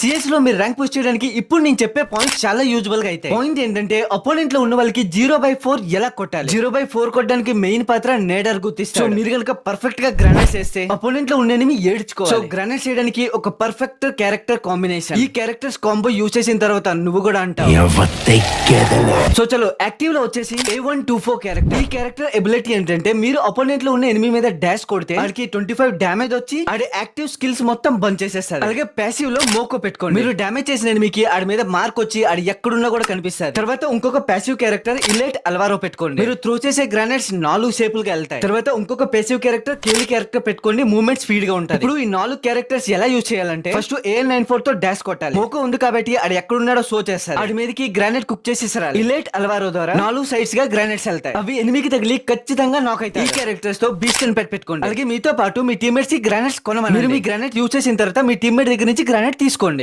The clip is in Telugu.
సిఎస్ లో మీరు ర్యాంక్ పుష్ చేయడానికి ఇప్పుడు నేను చెప్పే పాయింట్ చాలా యూజువల్ గా అయితే పాయింట్ ఏంటంటే అపోనెంట్ లో ఉన్న వాళ్ళకి 0/4 ఎలా కొట్టాలి. 0/4 కొట్టడానికి మెయిన్ పాత్ర నేడర్ గుర్తిస్తారు. సో మీరు కనుక పర్ఫెక్ట్ గా గ్రానైట్స్ వేస్తే అపోనెంట్ లో ఉన్న ఎనిమి ఏడ్చుకోవాలి. సో గ్రానైట్స్ చేయడానికి ఒక పర్ఫెక్ట్ క్యారెక్టర్ కాంబినేషన్. ఈ క్యారెక్టర్స్ కాంబో యూజ్ చేసిన తర్వాత నువ్వు కూడా అంటావు. సో చలో యాక్టివ్ లో వచ్చేసి A124 క్యారెక్టర్. ఈ క్యారెక్టర్ ఎబిలిటీ ఏంటంటే మీరు అపోనెంట్ లో ఉన్న ఎనిమి మీద డాష్ కొడితే వాడికి 25 డ్యామేజ్ వచ్చి ఆడి యాక్టివ్ స్కిల్స్ మొత్తం బంద్ చేసేస్తారు. అలాగే ప్యాసివ్ లో మోకో పెట్టుకోండి. మీరు డ్యామేజ్ చేసిన ఎనిమికి ఆడి మీద మార్క్ వచ్చి ఆడి ఎక్కడున్నా కూడా కనిపిస్తారు. తర్వాత ఇంకొక ప్యాసివ్ క్యారెక్టర్ ఇలేట్ అల్వారో పెట్టుకోండి. మీరు త్రో చేసే గ్రానైట్స్ 4 షేపులుగా వెళ్తాయి. తర్వాత ఇంకొక ప్యాసివ్ క్యారెక్టర్ కేలి క్యారెక్టర్ పెట్టుకోండి. మూవ్మెంట్ స్పీడ్ గా ఉంటుంది. ఇప్పుడు ఈ 4 క్యారెక్టర్స్ ఎలా యూజ్ చేయాలంటే ఫస్ట్ AN94 తో డాష్ కొట్టాలి. మోకో ఉంది కాబట్టి ఆడి ఎక్కడున్నాడో షో చేస్తారు. ఆడి మీదకి గ్రానైట్ కుక్ చేసేసారు. ఇలేట్ అల్వారో ద్వారా 4 సైడ్స్ గా గ్రానైట్స్ వెళ్తాయి. అవి ఎనిమికి తగిలి ఖచ్చితంగా నాక్ అవుతాయి. ఈ క్యారెక్టర్స్ తో బీస్ట్ అని పెట్టుకోండి. అలాగే మీతో పాటు మీ టీమ్మేట్స్ కి గ్రానైట్స్ కొనమని. మీరు మీ గ్రానైట్ యూజ్ చేసిన తర్వాత మీ టీమ్మేట్ దగ్గర నుంచి గ్రానైట్ తీసుకోండి.